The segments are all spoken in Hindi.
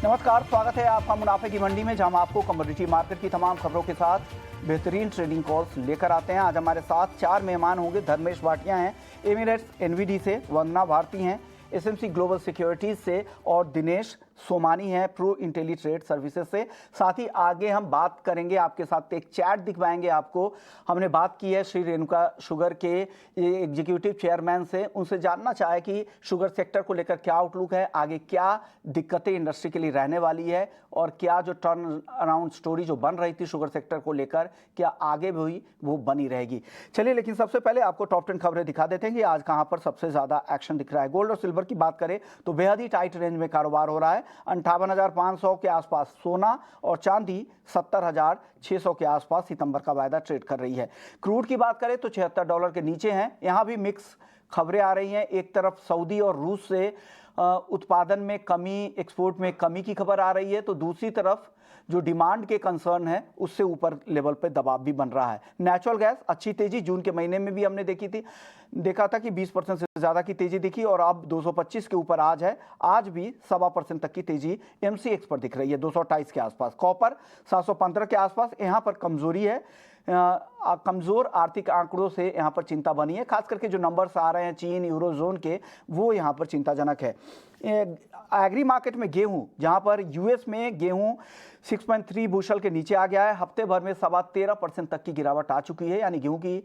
नमस्कार, स्वागत है आपका मुनाफे की मंडी में, जहां हम आपको कमोडिटी मार्केट की तमाम खबरों के साथ बेहतरीन ट्रेडिंग कॉल्स लेकर आते हैं। आज हमारे साथ 4 मेहमान होंगे। धर्मेश भाटिया हैं एमिरेट्स एनवीडी से, वंदना भारती हैं एसएमसी ग्लोबल सिक्योरिटीज से और दिनेश सोमानी है प्रो इंटेली ट्रेड सर्विसेज से। साथ ही आगे हम बात करेंगे, आपके साथ एक चैट दिखवाएंगे आपको। हमने बात की है श्री रेणुका शुगर के एग्जीक्यूटिव चेयरमैन से, उनसे जानना चाहे कि शुगर सेक्टर को लेकर क्या आउटलुक है, आगे क्या दिक्कतें इंडस्ट्री के लिए रहने वाली है और क्या जो टर्न अराउंड स्टोरी जो बन रही थी शुगर सेक्टर को लेकर, क्या आगे भी वो बनी रहेगी। चलिए, लेकिन सबसे पहले आपको टॉप 10 खबरें दिखा देते हैं कि आज कहां पर सबसे ज्यादा एक्शन दिख रहा है। गोल्ड और सिल्वर की बात करें तो बेहद ही टाइट रेंज में कारोबार हो रहा है। 58,500 के आसपास सोना और चांदी 70,600 के आसपास सितंबर का वायदा ट्रेड कर रही है। क्रूड की बात करें तो $76 के नीचे हैं। यहां भी मिक्स खबरें आ रही हैं। एक तरफ सऊदी और रूस से उत्पादन में कमी, एक्सपोर्ट में कमी की खबर आ रही है, तो दूसरी तरफ जो डिमांड के कंसर्न है उससे ऊपर लेवल पे दबाव भी बन रहा है। नेचुरल गैस अच्छी तेजी जून के महीने में भी हमने देखा था कि 20% से ज़्यादा की तेजी दिखी और अब 225 के ऊपर आज है। आज भी 1.25% तक की तेजी एमसीएक्स पर दिख रही है, 228 के आसपास। कॉपर 715 के आसपास, यहाँ पर कमजोरी है। कमजोर आर्थिक आंकड़ों से यहाँ पर चिंता बनी है, खास करके जो नंबर्स आ रहे हैं चीन यूरोजोन के, वो यहाँ पर चिंताजनक है। एग्री मार्केट में गेहूं, जहाँ पर यूएस में गेहूं 6.3 बुशल के नीचे आ गया है। हफ्ते भर में 13.25% तक की गिरावट आ चुकी है, यानी गेहूं की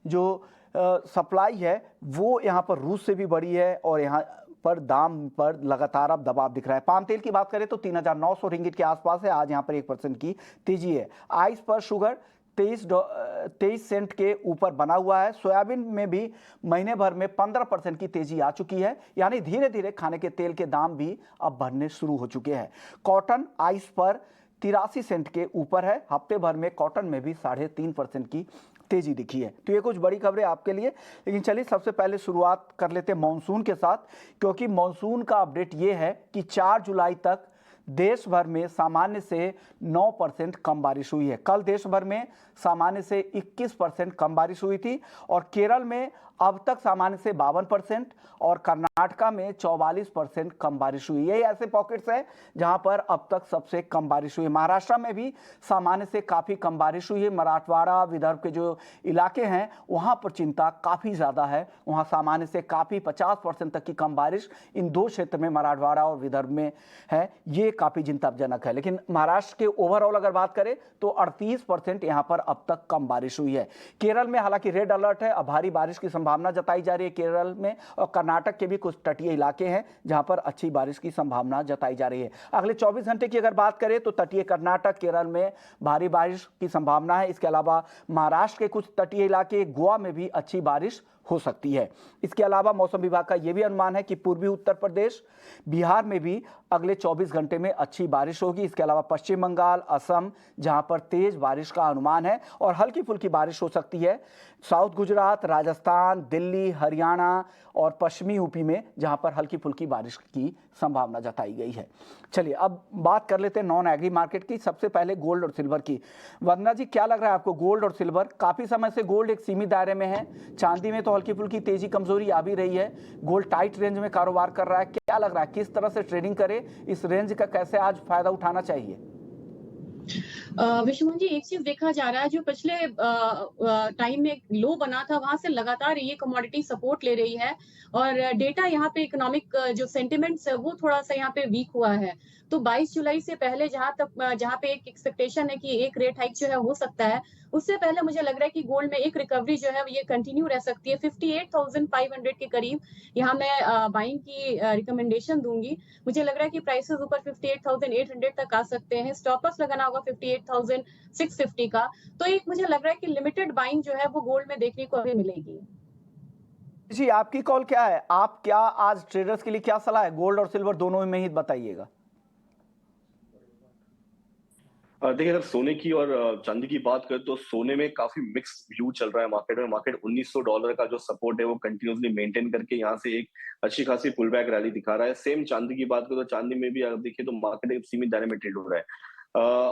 जो सप्लाई है वो यहाँ पर रूस से भी बढ़ी है और यहाँ पर दाम पर लगातार अब दबाव दिख रहा है। पाम तेल की बात करें तो 3,900 रिंगिट के आसपास है, आज यहाँ पर 1% की तेजी है। आइस पर शुगर 23 सेंट के ऊपर बना हुआ है। सोयाबीन में भी महीने भर में 15% की तेजी आ चुकी है, यानी धीरे धीरे खाने के तेल के दाम भी अब बढ़ने शुरू हो चुके हैं। कॉटन आइस पर 83 सेंट के ऊपर है। हफ्ते भर में कॉटन में भी 3.5% की तेजी दिखी है। तो ये कुछ बड़ी खबरें आपके लिए। लेकिन चलिए सबसे पहले शुरुआत कर लेते हैं मॉनसून के साथ, क्योंकि मॉनसून का अपडेट ये है कि 4 जुलाई तक देश भर में सामान्य से 9% कम बारिश हुई है। कल देश भर में सामान्य से 21% कम बारिश हुई थी और केरल में अब तक सामान्य से 52% और कर्नाटका में 44% कम बारिश हुई। यही ऐसे पॉकेट्स है जहां पर अब तक सबसे कम बारिश हुई है। महाराष्ट्र में भी सामान्य से काफी कम बारिश हुई है। मराठवाड़ा विदर्भ के जो इलाके हैं वहां पर चिंता काफी ज्यादा है, वहां सामान्य से काफी 50% तक की कम बारिश इन दो क्षेत्र में, मराठवाड़ा और विदर्भ में है। ये काफी चिंताजनक है। लेकिन महाराष्ट्र के ओवरऑल अगर बात करें तो 38% यहां पर अब तक कम बारिश हुई है। केरल में हालांकि रेड अलर्ट है, अब भारी बारिश की संभावना जताई जा रही है केरल में, और कर्नाटक के भी कुछ तटीय इलाके हैं जहां पर अच्छी बारिश की संभावना जताई जा रही है। अगले 24 घंटे की अगर बात करें तो तटीय कर्नाटक, केरल में भारी बारिश की संभावना है। इसके अलावा महाराष्ट्र के कुछ तटीय इलाके, गोवा में भी अच्छी बारिश हो सकती है। इसके अलावा मौसम विभाग का यह भी अनुमान है कि पूर्वी उत्तर प्रदेश, बिहार में भी अगले 24 घंटे में अच्छी बारिश होगी। इसके अलावा पश्चिम बंगाल, असम, जहां पर तेज बारिश का अनुमान है और हल्की फुल्की बारिश हो सकती है। साउथ गुजरात, राजस्थान, दिल्ली, हरियाणा और पश्चिमी यूपी में, जहां पर हल्की फुल्की बारिश की संभावना जताई गई है। चलिए अब बात कर लेते हैं नॉन एग्री मार्केट की। सबसे पहले गोल्ड और सिल्वर की। वंदना जी, क्या लग रहा है आपको गोल्ड और सिल्वर? काफी समय से गोल्ड एक सीमित दायरे में है, चांदी में तो हल्की फुल्की तेजी कमजोरी आ भी रही है, गोल्ड टाइट रेंज में कारोबार कर रहा है। क्या लग रहा है किस तरह से ट्रेडिंग करे, इस रेंज का कैसे आज फायदा उठाना चाहिए? विश्वमोहन जी, एक चीज देखा जा रहा है, जो पिछले टाइम में लो बना था वहां से लगातार ये कमोडिटी सपोर्ट ले रही है और डेटा यहाँ पे इकोनॉमिक जो सेंटिमेंट्स है वो थोड़ा सा यहाँ पे वीक हुआ है। तो 22 जुलाई से पहले जहां पे एक एक्सपेक्टेशन है कि एक रेट हाइक जो है हो सकता है, उससे पहले मुझे लग रहा है कि गोल्ड में एक रिकवरी जो है ये कंटिन्यू रह सकती है। 58,500 के करीब यहाँ मैं बाइंग की रिकमेंडेशन दूंगी। मुझे लग रहा है कि प्राइसेस ऊपर 58,800 तक आ सकते हैं। स्टॉप लॉस लगाना होगा 58,650 का। तो एक मुझे लग रहा है कि लिमिटेड बाइंग जो है वो गोल्ड में देखने को अभी मिलेगी। जी, आपकी कॉल क्या है? आप क्या आज ट्रेडर्स के लिए क्या सलाह है? गोल्ड और सिल्वर दोनों में ही बताइएगा। देखिए, अगर सोने की और चांदी की बात करें तो सोने में काफी मिक्स व्यू चल रहा है मार्केट में। मार्केट $1,900 का जो सपोर्ट है वो कंटिन्यूसली मेंटेन करके यहाँ से एक अच्छी खासी पुल बैक रैली दिखा रहा है। सेम चांदी की बात करें तो चांदी में भी अगर देखिए तो मार्केट एक सीमित दायरे में ट्रेड हो रहा है।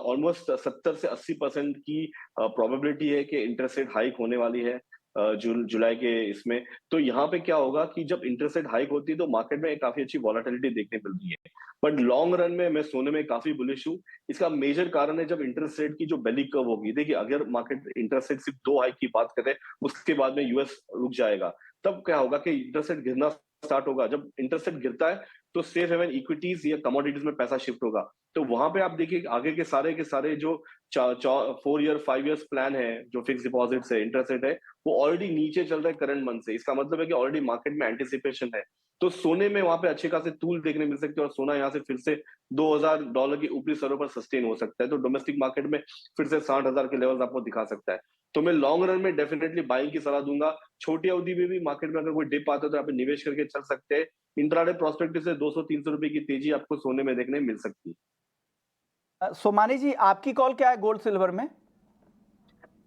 ऑलमोस्ट 70 से 80% की प्रोबेबिलिटी है कि इंटरेस्ट रेट हाइक होने वाली है। जुलाई के इसमें। तो यहाँ पे क्या होगा कि जब इंटरेस्ट रेट हाइक होती है तो मार्केट में काफी अच्छी वॉलेटिलिटी देखने मिल रही है। बट लॉन्ग रन में मैं सोने में काफी बुलिश हूँ। इसका मेजर कारण है जब इंटरेस्ट रेट की जो बेली कर्व होगी। देखिए, अगर मार्केट इंटरेस्ट रेट सिर्फ 2 हाइक की बात करें, उसके बाद में यूएस रुक जाएगा, तब क्या होगा कि इंटरेस्ट रेट गिरना स्टार्ट होगा। जब इंटरेस्ट रेट गिरता है तो सेफ हेवन इक्विटीज या कमोडिटीज में पैसा शिफ्ट होगा। तो वहां पे आप देखिए आगे के सारे जो 4 ईयर 5 ईयर्स प्लान है, जो फिक्स डिपॉजिट है, इंटरेस्ट रेट है, वो ऑलरेडी नीचे चल रहा है करंट मंथ से। इसका मतलब है कि ऑलरेडी मार्केट में एंटिसिपेशन है। तो सोने में वहां पे अच्छे खासे टूल देखने मिल सकते हैं और सोना यहाँ से फिर से $2,000 के ऊपरी स्तरों पर सस्टेन हो सकता है। तो डोमेस्टिक मार्केट में फिर से 60,000 के लेवल्स आपको दिखा सकता है। तो मैं लॉन्ग रन में डेफिनेटली बाइंग की सलाह दूंगा। छोटी अवधि में भी मार्केट में अगर कोई डिप आता है तो यहाँ पे निवेश करके चल सकते हैं। इंट्राडे प्रोस्पेक्टिव से 200-300 रुपए की तेजी आपको सोने में देखने मिल सकती है। सोमानी जी, आपकी कॉल क्या है गोल्ड सिल्वर में?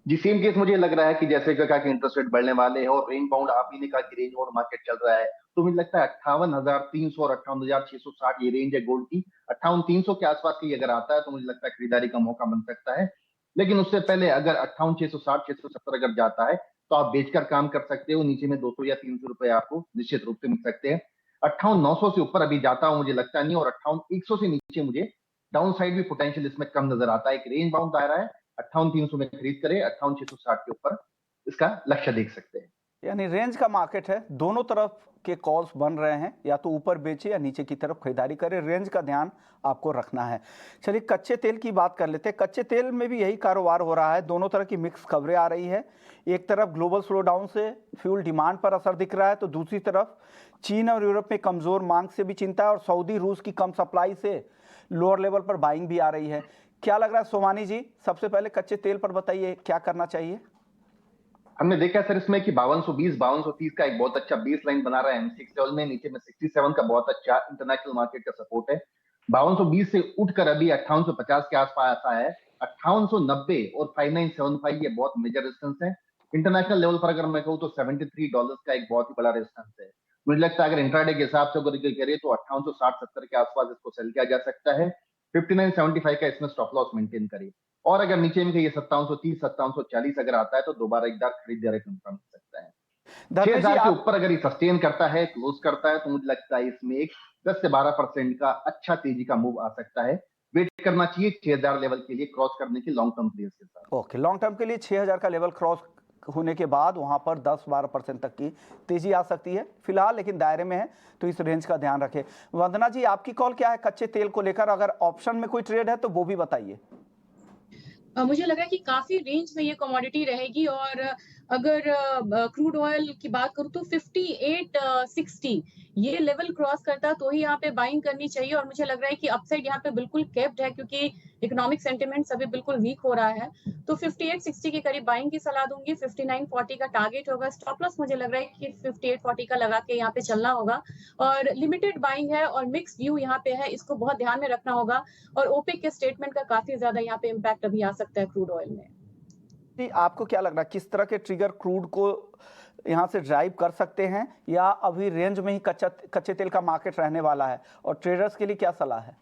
जी, सेम केस मुझे लग रहा है कि जैसे कहा कि इंटरेस्ट रेट बढ़ने वाले हैं और रेंज बाउंड आप ही ने कहा कि रेंज बाउंड मार्केट चल रहा है, तो मुझे लगता है 58,300 और 58,660 ये रेंज है गोल्ड की। 58,300 के आसपास की अगर आता है तो मुझे लगता है खरीदारी का मौका बन सकता है। लेकिन उससे पहले अगर 58,660 670 अगर जाता है तो आप बेचकर काम कर सकते हो। नीचे में 200 या 300 रुपए आपको निश्चित रूप से मिल सकते हैं। 58,900 से ऊपर अभी जाता हूं मुझे लगता नहीं, और 58,100 से नीचे मुझे डाउन साइड भी पोटेंशियल इसमें कम नजर आता है। एक रेंज बाउंड दायरा है, 58,300 में खरीद करे, 58,660 के ऊपर इसका लक्ष्य देख सकते हैं। यानी रेंज का मार्केट है, दोनों तरफ के कॉल्स बन रहे हैं, या तो ऊपर बेचे या नीचे की तरफ खरीदारी करे। रेंज का ध्यान आपको रखना है। चलिए कच्चे तेल की बात कर लेते हैं। कच्चे तेल में भी यही कारोबार हो रहा है। दोनों तरह की मिक्स खबरें आ रही है। एक तरफ ग्लोबल स्लोडाउन से फ्यूल डिमांड पर असर दिख रहा है, तो दूसरी तरफ चीन और यूरोप में कमजोर मांग से भी चिंता है, और सऊदी रूस की कम सप्लाई से लोअर लेवल पर बाइंग भी आ रही है। क्या लग रहा है सोमानी जी? सबसे पहले कच्चे तेल पर बताइए, क्या करना चाहिए? हमने देखा सर इसमें कि 5220 5230 का एक बहुत अच्छा बेस लाइन बना रहा है M6 लेवल में। नीचे में 67 का बहुत अच्छा इंटरनेशनल मार्केट का सपोर्ट है। 5220 से उठकर अभी 5850 के आसपास आया है। 5890 और 5975 ये बहुत मेजर रेजिस्टेंस है। इंटरनेशनल लेवल पर अगर मैं कहूँ तो $73 का एक बहुत ही बड़ा रेजिस्टेंस है। मुझे लगता है अगर इंट्राडे के हिसाब से अगर करें तो 5860-70 के आसपास इसको सेल किया जा सकता है। 5975 का इसमें स्टॉप लॉस मेंटेन करिए, और अगर नीचे में ये 5730 5740 अगर आता है तो दोबारा एक बार खरीदारी कंफर्म हो सकता है। 6000 के ऊपर अगर ये सस्टेन करता है, क्लोज करता है, तो मुझे लगता है इसमें एक 10 से 12% का अच्छा तेजी का मूव आ सकता है। वेट करना चाहिए 6000 लेवल के लिए क्रॉस करने की लॉन्ग टर्म प्लेयर्स के साथ। ओके, लॉन्ग टर्म के लिए 6000 का लेवल क्रॉस होने के बाद वहां पर 10-12% तक की तेजी आ सकती है फिलहाल, लेकिन दायरे में है, तो इस रेंज का ध्यान रखें। वंदना जी, आपकी कॉल क्या है कच्चे तेल को लेकर? अगर ऑप्शन में कोई ट्रेड है तो वो भी बताइए। मुझे लग रहा है कि काफी रेंज में ये कमोडिटी रहेगी, और अगर क्रूड ऑयल की बात करूं तो 5860 ये लेवल क्रॉस करता तो ही यहाँ पे बाइंग करनी चाहिए। और मुझे लग रहा है कि अपसाइड यहाँ पे बिल्कुल कैप्ड है, क्योंकि इकोनॉमिक सेंटिमेंट्स अभी बिल्कुल वीक हो रहा है। तो 5860 के करीब बाइंग की सलाह दूंगी। 5940 का टारगेट होगा। स्टॉप लॉस मुझे लग रहा है कि 5840 का लगा के यहाँ पे चलना होगा, और लिमिटेड बाइंग है और मिक्स व्यू यहाँ पे है, इसको बहुत ध्यान में रखना होगा। और ओपेक के स्टेटमेंट का काफी ज्यादा यहाँ पे इम्पैक्ट अभी आ सकता है क्रूड ऑयल में। जी, आपको क्या लग रहा है किस तरह के ट्रिगर क्रूड को यहाँ से ड्राइव कर सकते हैं, या अभी रेंज में ही कच्चे तेल का मार्केट रहने वाला है, और ट्रेडर्स के लिए क्या सलाह है?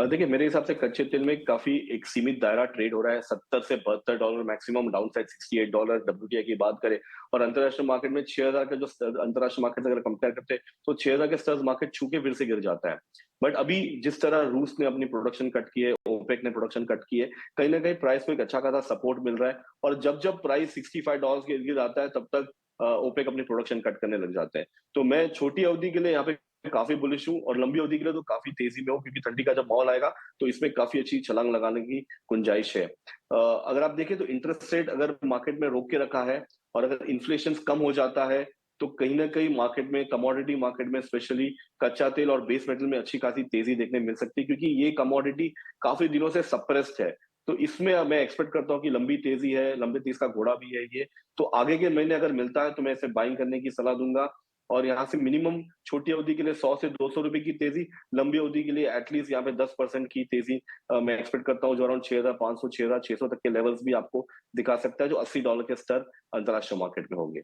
देखिए, मेरे हिसाब से कच्चे तेल में काफी एक सीमित दायरा ट्रेड हो रहा है। $70 से $72 मैक्सिमम, डाउन साइड $68 WTI की बात करें। और अंतरराष्ट्रीय मार्केट में 6000 का जो अंतरराष्ट्रीय मार्केट अगर कंपेयर करते हैं तो 6000 के स्टर्स मार्केट छू के फिर से गिर जाता है। बट अभी जिस तरह रूस ने अपनी प्रोडक्शन कट की है, ओपेक ने प्रोडक्शन कट की है, कहीं ना कहीं प्राइस को एक अच्छा खासा सपोर्ट मिल रहा है। और जब जब प्राइस $65 के इर्द-गिर्द आता है तब तक ओपेक अपनी प्रोडक्शन कट करने लग जाते हैं। तो मैं छोटी अवधि के लिए यहाँ पे काफी बुलिश हूँ, और लंबी अवधि के लिए तो काफी तेजी में हूँ, क्योंकि ठंडी का जब माहौल आएगा तो इसमें काफी अच्छी छलांग लगाने की गुंजाइश है। अगर आप देखें तो इंटरेस्ट रेट अगर मार्केट में रोक के रखा है, और अगर इन्फ्लेशन कम हो जाता है तो कहीं ना कहीं मार्केट में, कमोडिटी मार्केट में स्पेशली कच्चा तेल और बेस मेटल में अच्छी खासी तेजी देखने मिल सकती है, क्योंकि ये कमोडिटी काफी दिनों से सप्रेस्ड है। तो इसमें मैं एक्सपेक्ट करता हूँ कि लंबी तेजी है, लंबे तेज का घोड़ा भी है ये। तो आगे के महीने अगर मिलता है तो मैं इसे बाइंग करने की सलाह दूंगा। और यहाँ से मिनिमम छोटी अवधि के लिए 100 से 200 रुपए की तेजी, लंबी अवधि के लिए एटलीस्ट यहाँ पे 10% की तेजी मैं एक्सपेक्ट करता हूँ, जो अराउंड 6500 6600 तक के लेवल्स भी आपको दिखा सकता है, जो $80 के स्तर अंतरराष्ट्रीय मार्केट में होंगे।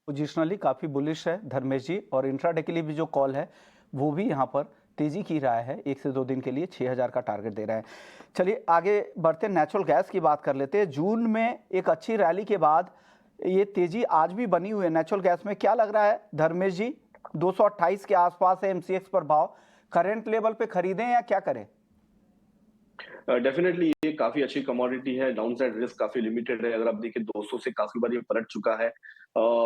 पोजिशनली काफी बुलिश है धर्मेश जी, और इंट्राडे के लिए भी जो कॉल है वो भी यहाँ पर तेजी की राय है। 1 से 2 दिन के लिए 6000 का टारगेट दे रहे हैं। चलिए आगे बढ़ते, नेचुरल गैस की बात कर लेते हैं। जून में एक अच्छी रैली के बाद ये तेजी आज भी बनी हुई है नेचुरल गैस में, क्या लग रहा है धर्मेश जी? 228 के आसपास है एमसीएक्स पर भाव, करंट लेवल पे खरीदें या क्या करें? डेफिनेटली ये काफी अच्छी कमोडिटी है, डाउनसाइड रिस्क काफी लिमिटेड है। अगर आप देखिए 200 से काफी बार ये पलट चुका है।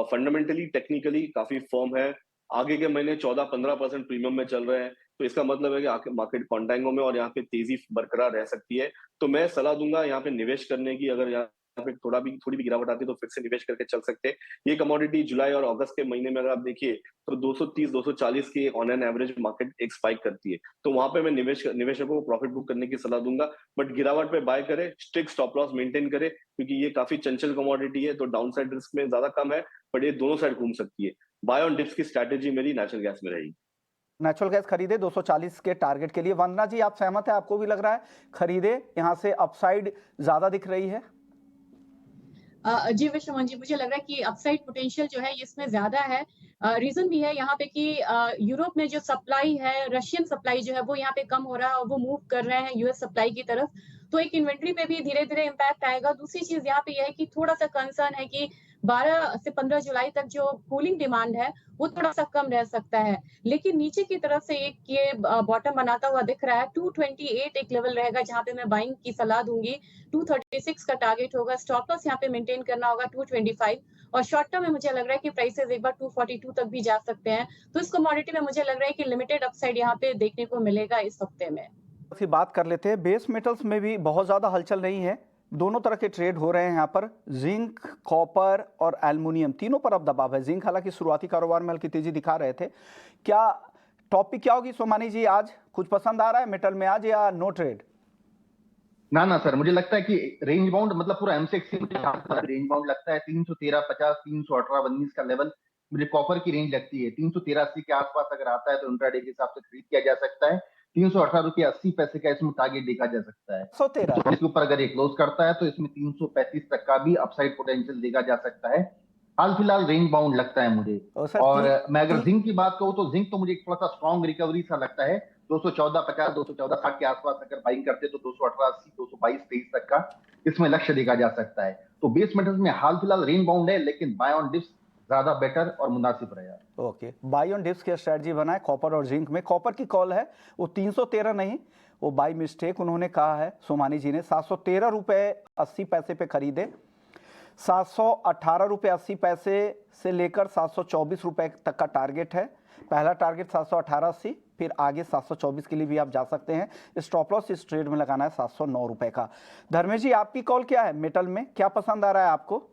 फंडामेंटली टेक्निकली काफी फर्म है। आगे के महीने 14-15% प्रीमियम में चल रहे हैं, तो इसका मतलब है कि आगे मार्केट कॉन्टेंगो में और यहाँ पे तेजी बरकरार रह सकती है। तो मैं सलाह दूंगा यहाँ पे निवेश करने की। अगर यहाँ पे थोड़ी भी गिरावट आती है तो फिर से निवेश करके चल सकते हैं। ये कमोडिटी जुलाई और अगस्त के महीने में अगर आप देखिए तो 230-240 की ऑन एन एवरेज मार्केट एक स्पाइक करती है, तो वहां पे मैं निवेशकों को प्रॉफिट बुक करने की सलाह दूंगा। बट गिरावट पे बाय करे, स्ट्रिक्ट स्टॉप लॉस मेंटेन करे, क्योंकि ये काफी चंचल कमोडिटी है, तो डाउन साइड रिस्क में ज्यादा कम है, बट ये दोनों साइड घूम सकती है। बाय ऑन डिप्स की स्ट्रैटेजी मेरी नेचुरल गैस में रहेगी। नेचुरल गैस खरीदे 240 के टारगेट के लिए। वंदना जी, आप सहमत है? आपको भी लग रहा है खरीदे, यहाँ से अपसाइड ज्यादा दिख रही है? जी विश्वमन जी, मुझे लग रहा है कि अपसाइड पोटेंशियल जो है इसमें ज्यादा है। रीजन भी है यहाँ पे कि यूरोप में जो सप्लाई है, रशियन सप्लाई जो है वो यहाँ पे कम हो रहा है और वो मूव कर रहे हैं यूएस सप्लाई की तरफ, तो एक इन्वेंट्री पे भी धीरे धीरे इम्पैक्ट आएगा। दूसरी चीज यहाँ पे यह है कि थोड़ा सा कंसर्न है कि 12 से 15 जुलाई तक जो कूलिंग डिमांड है वो थोड़ा सा कम रह सकता है। लेकिन नीचे की तरफ से एक ये बॉटम बनाता हुआ दिख रहा है। 228 एक लेवल रहेगा जहां पे मैं बाइंग की सलाह दूंगी। 236 का टारगेट होगा। स्टॉप लॉस यहाँ पे मेंटेन करना होगा 225, और शॉर्ट टर्म में मुझे लग रहा है कि प्राइसेस एक बार 242 तक भी जा सकते हैं। तो इस कमोडिटी में मुझे लग रहा है कि लिमिटेड अपसाइड यहाँ पे देखने को मिलेगा इस हफ्ते में। फिर बात कर लेते हैं बेस मेटल्स में भी बहुत ज्यादा हलचल नहीं है, दोनों तरह के ट्रेड हो रहे हैं यहाँ पर। जिंक, कॉपर और एल्युमिनियम तीनों पर अब दबाव है। जिंक हालांकि शुरुआती कारोबार में हल्की तेजी दिखा रहे थे। क्या टॉपिक क्या होगी सोमानी जी? आज कुछ पसंद आ रहा है मेटल में आज या नो ट्रेड? ना सर, मुझे लगता है कि रेंज बाउंड मतलब पूरा एमसेक्स रेंज बाउंड लगता है। 313.50, 318.19 का लेवल मुझे कॉपर की रेंज लगती है। 313.80 के आसपास अगर आता है तो इंट्राडे के हिसाब से खरीद किया जा सकता है। 318.80 का इसमें टारगेट देखा जा सकता है। 113 इसके ऊपर अगर ये क्लोज करता है तो इसमें 335 तक का भी अपसाइड पोटेंशियल देखा जा सकता है। हाल फिलहाल रेंज बाउंड लगता है मुझे। और मैं अगर जिंक की बात करूं तो जिंक तो मुझे थोड़ा सा स्ट्रॉन्ग रिकवरी सा लगता है। 214.50, 214.60 के आसपास अगर बाइंग करते तो 218.80, 222-23 तक का इसमें लक्ष्य देखा जा सकता है। तो बेस मेटल्स में हाल फिलहाल रेंज बाउंड है, लेकिन बाय ऑन डिप्स ज्यादा बेटर और मुनासिब रहेगा। ओके, बाय ऑन डिप्स की स्ट्रेटजी बनाए कॉपर और जिंक में। कॉपर की कॉल है, वो 313 नहीं, वो बाई मिस्टेक उन्होंने कहा है सोमानी जी ने। 713 रुपए 80 पैसे पे खरीदे। 718 रुपए 80 पैसे से लेकर 724 रुपए तक का टारगेट है। पहला टारगेट 718.80, फिर आगे 724 के लिए भी आप जा सकते हैं। स्टॉप लॉस इस ट्रेड में लगाना है 709 रुपए का। धर्मेश जी, आपकी कॉल क्या है मेटल में? क्या पसंद आ रहा है आपको?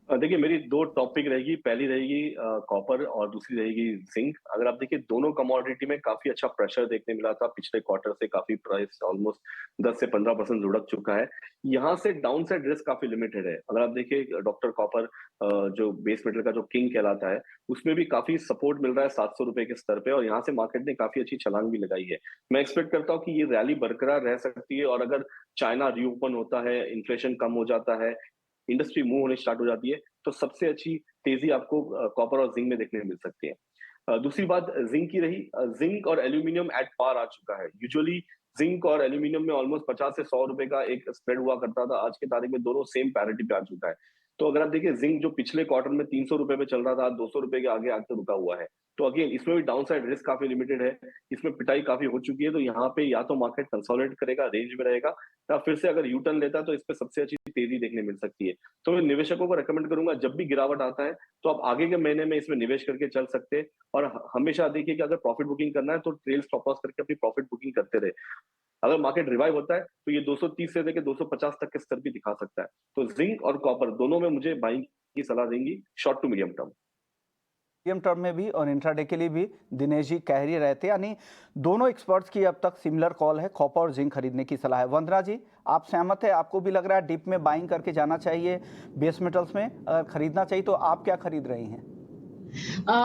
देखिए मेरी दो टॉपिक रहेगी, पहली रहेगी कॉपर और दूसरी रहेगी जिंक। अगर आप देखिए दोनों कमोडिटी में काफी अच्छा प्रेशर देखने मिला था पिछले क्वार्टर से, काफी प्राइस ऑलमोस्ट 10 से 15% लुढ़क चुका है। यहाँ से डाउन साइड रिस्क काफी लिमिटेड है। अगर आप देखिए डॉक्टर कॉपर जो बेस मेटल का जो किंग कहलाता है, उसमें भी काफी सपोर्ट मिल रहा है 700 रुपए के स्तर पे, और यहाँ से मार्केट ने काफी अच्छी छलांग भी लगाई है। मैं एक्सपेक्ट करता हूँ कि ये रैली बरकरार रह सकती है, और अगर चाइना रीओपन होता है, इन्फ्लेशन कम हो जाता है, इंडस्ट्री मूव होने स्टार्ट हो जाती है, तो सबसे अच्छी तेजी आपको कॉपर और जिंक में देखने को मिल सकती है। दूसरी बात जिंक की रही। जिंक और एल्यूमिनियम एट पार आ चुका है। यूजुअली जिंक और एल्यूमिनियम में ऑलमोस्ट 50 से 100 रुपए का एक स्प्रेड हुआ करता था, आज के तारीख में दोनों सेम पैरिटी पे आ चुका है। तो अगर आप देखिए जिंक जो पिछले क्वार्टर में 300 रुपए पे चल रहा था, 200 रुपए के आगे आके रुका हुआ है। तो अगेन इसमें भी डाउन साइड रिस्क काफी लिमिटेड है, इसमें पिटाई काफी हो चुकी है। तो यहाँ पे या तो मार्केट कंसोलिडेट करेगा, रेंज में रहेगा, या फिर से अगर यू टर्न लेता है तो इस पे सबसे अच्छी तेजी देखने मिल सकती है। तो मैं निवेशकों को रेकमेंड करूंगा, जब भी गिरावट आता है तो आप आगे के महीने में इसमें निवेश करके चल सकते हैं। और हमेशा देखिए कि अगर प्रॉफिट बुकिंग करना है तो ट्रेल स्टॉप लॉस करके अपनी प्रॉफिट बुकिंग करते रहे। अगर मार्केट रिवाइव होता है तो ये 230 से लेकर 250 तक के स्तर भी दिखा सकता है। तो जिंक और कॉपर दोनों में मुझे बाइंग की सलाह देंगी short to medium term. Medium term में भी और इंट्राडे के लिए भी दिनेश जी कह ही रहे थे, यानी दोनों एक्सपर्ट्स की अब तक सिमिलर कॉल है, कॉपर और जिंक खरीदने की सलाह है। वंदना जी, आप सहमत है? आपको भी लग रहा है डिप में बाइंग करके जाना चाहिए बेस मेटल्स में? अगर खरीदना चाहिए तो आप क्या खरीद रही हैं?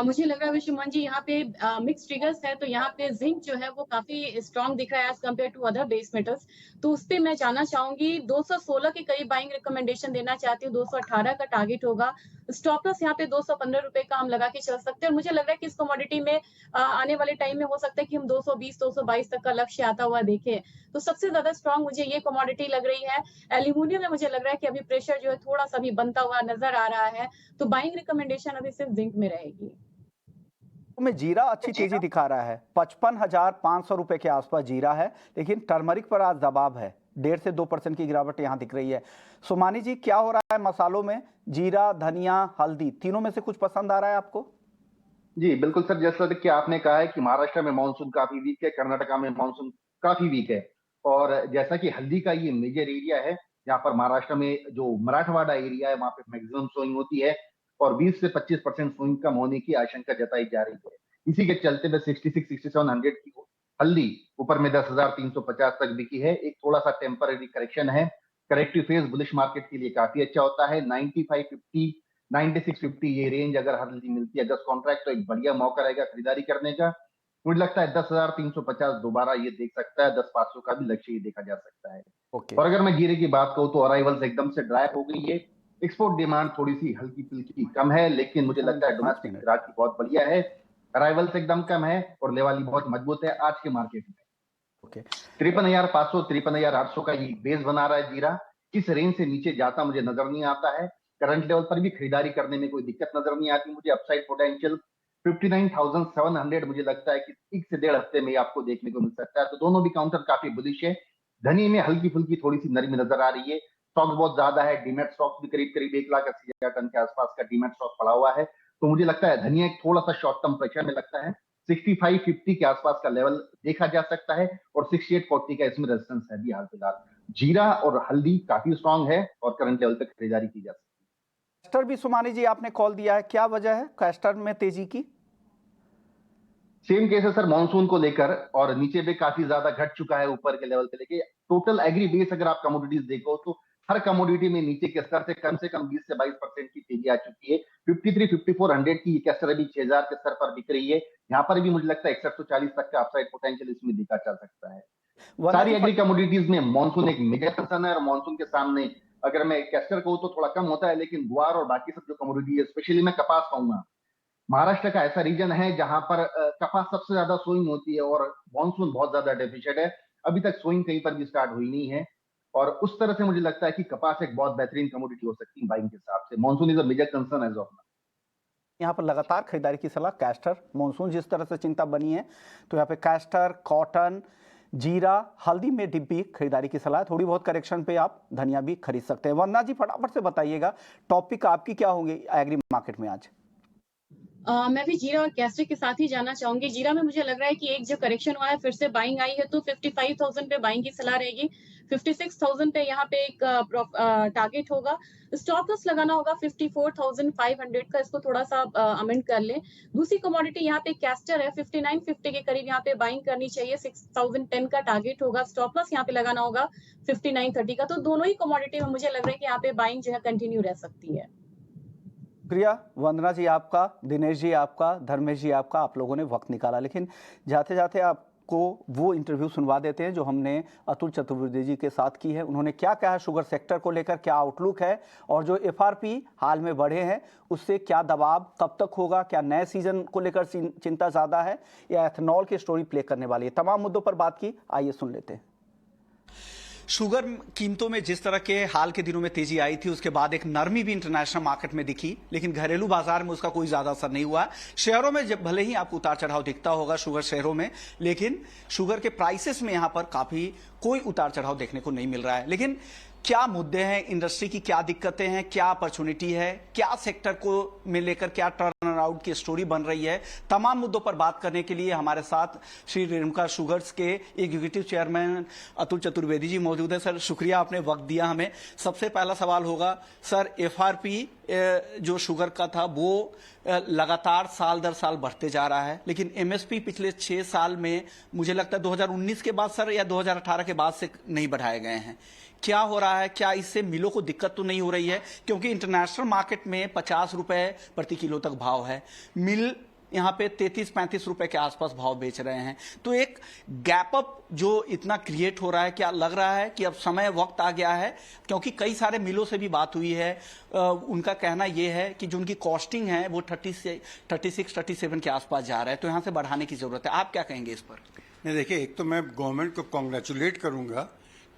मुझे लग रहा है विश्वमन जी यहाँ पे मिक्स ट्रिगर्स है, तो यहाँ पे जिंक जो है वो काफी स्ट्रांग दिख रहा है as compared to other base metals. तो उस पे मैं जाना चाहूंगी, 216 के करीब बाइंग रिकमेंडेशन देना चाहती हूँ, 218 का टारगेट होगा। स्टॉप लॉस यहाँ पे 215 रुपए का हम लगा के चल सकते हैं, और मुझे लग रहा है कि इस कमोडिटी में आने वाले टाइम में हो सकता है कि हम 220 222 तक का लक्ष्य आता हुआ देखें। तो सबसे ज्यादा स्ट्रांग मुझे ये कमोडिटी लग रही है। एल्यूमिनियम में मुझे लग रहा है कि अभी प्रेशर जो है थोड़ा सा भी बनता हुआ नजर आ रहा है, तो बाइंग रिकमेंडेशन अभी सिर्फ जिंक में रहेगी। में जीरा अच्छी तेजी दिखा रहा है, 55,500 रुपए के आसपास जीरा है, लेकिन टर्मरिक पर आज दबाव है, 1.5 से 2% की गिरावट यहां दिख रही है। सोमानी जी, क्या हो रहा है मसालों में? जीरा, धनिया, हल्दी, तीनों में से कुछ पसंद आ रहा है आपको? जी बिल्कुल सर, जैसा कि आपने कहा है कि महाराष्ट्र में मानसून काफी वीक है, कर्नाटका में मानसून काफी वीक है, और जैसा कि हल्दी का ये मेजर एरिया है, यहाँ पर महाराष्ट्र में जो मराठवाड़ा एरिया है वहां पे मैक्सिमम सोइंग होती है, और 20 से 25% सोइंग कम होने की आशंका जताई जा रही है। इसी के चलते हुए 66-6700 की हल्दी ऊपर में 10,350 तक बिकी है। एक थोड़ा सा टेम्पररी करेक्शन है, करेक्टिव फेज बुलिश मार्केट के लिए काफी अच्छा होता है। 9550 9650 ये रेंज अगर हल्दी मिलती है 10 कॉन्ट्रैक्ट, तो एक बढ़िया मौका रहेगा खरीदारी करने का। मुझे लगता है 10,350 दोबारा ये देख सकता है, 10,500 का भी लक्ष्य ये देखा जा सकता है। और अगर मैं जीरे की बात करूं तो अराइवल्स एकदम से ड्राई हो गई है, एक्सपोर्ट डिमांड थोड़ी सी हल्की फुल्की कम है, लेकिन मुझे लगता है डोमेस्टिक ग्राहक बहुत बढ़िया है। अराइवल्स एकदम कम है और लेवाली बहुत मजबूत है आज के मार्केट में। 53,500 53,800 का ये बेस बना रहा है जीरा। इस रेंज से नीचे जाता मुझे नजर नहीं आता है। करंट लेवल पर भी खरीदारी करने में कोई दिक्कत नजर नहीं आती मुझे। अपसाइड पोटेंशियल 59,700 मुझे लगता है कि 1 से 1.5 हफ्ते में आपको देखने को मिल सकता है। तो दोनों भी काउंटर काफी बुलिश है। धनी में हल्की फुल्की थोड़ी सी नरमी नजर आ रही है। स्टॉक बहुत ज्यादा है, डीमैट स्टॉक भी करीब 1,80,000 टन के आसपास का डीमैट स्टॉक पड़ा हुआ है। तो मुझे लगता है धनिया एक थोड़ा सा शॉर्ट टर्म प्रेशर में लगता है। 65-50 के आसपास का लेवल देखा जा सकता है, और 68-40 का इसमें रेजिस्टेंस है भी हाल फिलहाल। जीरा और हल्दी काफी स्ट्रांग है और करंट लेवल पे खरीदारी की जा सकती है। कैस्टर भी सुमानी जी आपने कॉल दिया है, क्या वजह है कैस्टर में तेजी की? सेम केस है सर मानसून को लेकर, और नीचे भी काफी ज्यादा घट चुका है ऊपर के लेवल पे लेके। टोटल एग्री बेस अगर आप कमोडिटीज देखो तो हर कमोडिटी में नीचे के स्तर से कम 20 से 22% की तेजी आ चुकी है। 53-5400 की कैस्टर अभी 6,000 के स्तर पर बिक रही है। यहाँ पर भी मुझे लगता है 6140 तक का अपसाइड पोटेंशियल इसमें देखा जा सकता है। सारी एग्री कमोडिटीज में मानसून एक मेजर कंसर्न है, और मानसून के सामने अगर मैं कैस्टर कहूँ तो थोड़ा कम होता है, लेकिन गुआर और बाकी सब जो कमोडिटी है, स्पेशली मैं कपास कहूंगा, महाराष्ट्र का ऐसा रीजन है जहां पर कपास सबसे ज्यादा सोइंग होती है, और मानसून बहुत ज्यादा डेफिशिएंट है। अभी तक सोइंग कहीं पर भी स्टार्ट हुई नहीं है, और उस तरह से मुझे लगता है कि कपास एक बहुत बेहतरीन कमोडिटी हो सकती है बाइंग के हिसाब से। Monsoon is a major concern as of now. यहाँ पर लगातार खरीदारी की सलाह। कैस्टर, मानसून जिस तरह से चिंता बनी है, तो यहाँ पे कैस्टर, कॉटन, जीरा, हल्दी में डिब्बी खरीदारी की सलाह है। थोड़ी बहुत करेक्शन पे आप धनिया भी खरीद सकते हैं। वंदना जी, फटाफट से बताइएगा टॉपिक आपकी क्या होंगे एग्री मार्केट में आज? मैं भी जीरा और कैस्टर के साथ ही जाना चाहूंगी। जीरा में मुझे लग रहा है कि एक जो करेक्शन हुआ है फिर से बाइंग आई है, तो 55,000 पे बाइंग की सलाह रहेगी। 56,000 पे यहाँ पे एक टारगेट होगा। स्टॉप लॉस लगाना होगा 54,500 का, इसको थोड़ा सा अमेंड कर लें। दूसरी कमोडिटी यहाँ पे कैस्टर है, 5950 के करीब यहाँ पे बाइंग करनी चाहिए। 6,010 का टारगेट होगा। स्टॉप लॉस यहाँ पे लगाना होगा 5930 का। तो दोनों ही कमोडिटी में मुझे लग रहा है कि यहाँ पे बाइंग जो है कंटिन्यू रह सकती है। शुक्रिया वंदना जी आपका, दिनेश जी आपका, धर्मेश जी आपका, आप लोगों ने वक्त निकाला। लेकिन जाते जाते आपको वो इंटरव्यू सुनवा देते हैं जो हमने अतुल चतुर्वेदी जी के साथ की है। उन्होंने क्या कहा शुगर सेक्टर को लेकर, क्या आउटलुक है, और जो FRP हाल में बढ़े हैं उससे क्या दबाव कब तक होगा, क्या नए सीजन को लेकर चिंता ज़्यादा है या एथनॉल की स्टोरी प्ले करने वाली है। तमाम मुद्दों पर बात की, आइए सुन लेते हैं। शुगर कीमतों में जिस तरह के हाल के दिनों में तेजी आई थी, उसके बाद एक नरमी भी इंटरनेशनल मार्केट में दिखी, लेकिन घरेलू बाजार में उसका कोई ज्यादा असर नहीं हुआ। शहरों में जब भले ही आपको उतार चढ़ाव दिखता होगा शुगर शहरों में, लेकिन शुगर के प्राइसेस में यहां पर काफी कोई उतार चढ़ाव देखने को नहीं मिल रहा है। लेकिन क्या मुद्दे हैं, इंडस्ट्री की क्या दिक्कतें हैं, क्या अपॉर्चुनिटी है, क्या सेक्टर को में लेकर क्या टर्न अराउंड की स्टोरी बन रही है, तमाम मुद्दों पर बात करने के लिए हमारे साथ श्री रेणुका शुगर्स के एग्जीक्यूटिव चेयरमैन अतुल चतुर्वेदी जी मौजूद है। सर, शुक्रिया आपने वक्त दिया हमें। सबसे पहला सवाल होगा सर, FRP जो शुगर का था वो लगातार साल दर साल बढ़ते जा रहा है, लेकिन MSP पिछले 6 साल में मुझे लगता है 2019 के बाद सर या 2018 के बाद से नहीं बढ़ाए गए हैं। क्या हो रहा है? क्या इससे मिलों को दिक्कत तो नहीं हो रही है? क्योंकि इंटरनेशनल मार्केट में 50 रुपए प्रति किलो तक भाव है, मिल यहाँ पे 33-35 रुपए के आसपास भाव बेच रहे हैं। तो एक गैप अप जो इतना क्रिएट हो रहा है, क्या लग रहा है कि अब समय वक्त आ गया है? क्योंकि कई सारे मिलों से भी बात हुई है, उनका कहना यह है कि जो उनकी कॉस्टिंग है वो 36-37 के आसपास जा रहा है, तो यहाँ से बढ़ाने की जरूरत है। आप क्या कहेंगे इस पर? नहीं, देखिए, एक तो मैं गवर्नमेंट को कॉन्ग्रेचुलेट करूंगा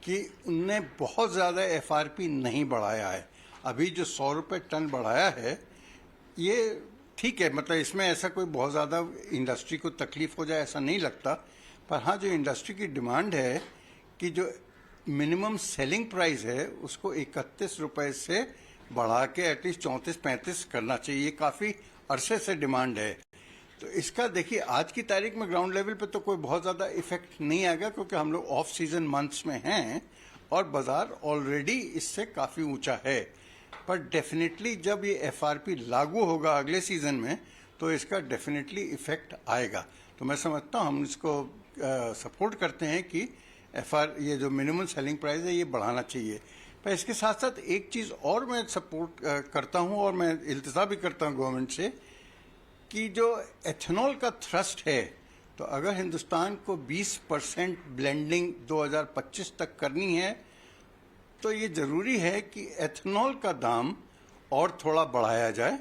कि उनने बहुत ज़्यादा एफआरपी नहीं बढ़ाया है। अभी जो 100 रुपये टन बढ़ाया है, ये ठीक है, मतलब इसमें ऐसा कोई बहुत ज़्यादा इंडस्ट्री को तकलीफ हो जाए ऐसा नहीं लगता। पर हाँ, जो इंडस्ट्री की डिमांड है कि जो मिनिमम सेलिंग प्राइस है उसको 31 रुपये से बढ़ा के एटलीस्ट 34-35 करना चाहिए। ये काफ़ी अरसे से डिमांड है। तो इसका देखिए, आज की तारीख में ग्राउंड लेवल पे तो कोई बहुत ज़्यादा इफेक्ट नहीं आएगा, क्योंकि हम लोग ऑफ सीजन मंथ्स में हैं और बाजार ऑलरेडी इससे काफ़ी ऊंचा है। पर डेफिनेटली जब ये एफआरपी लागू होगा अगले सीजन में, तो इसका डेफिनेटली इफेक्ट आएगा। तो मैं समझता हूँ, हम इसको सपोर्ट करते हैं कि ये जो मिनिमम सेलिंग प्राइस है ये बढ़ाना चाहिए। पर इसके साथ साथ एक चीज़ और मैं सपोर्ट करता हूँ और मैं इल्तिजा भी करता हूँ गवर्नमेंट से कि जो एथेनॉल का थ्रस्ट है, तो अगर हिंदुस्तान को 20% ब्लेंडिंग 2025 तक करनी है, तो ये ज़रूरी है कि एथेनॉल का दाम और थोड़ा बढ़ाया जाए।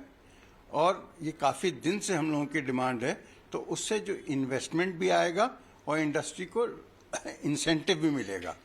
और ये काफ़ी दिन से हम लोगों की डिमांड है, तो उससे जो इन्वेस्टमेंट भी आएगा और इंडस्ट्री को इंसेंटिव भी मिलेगा।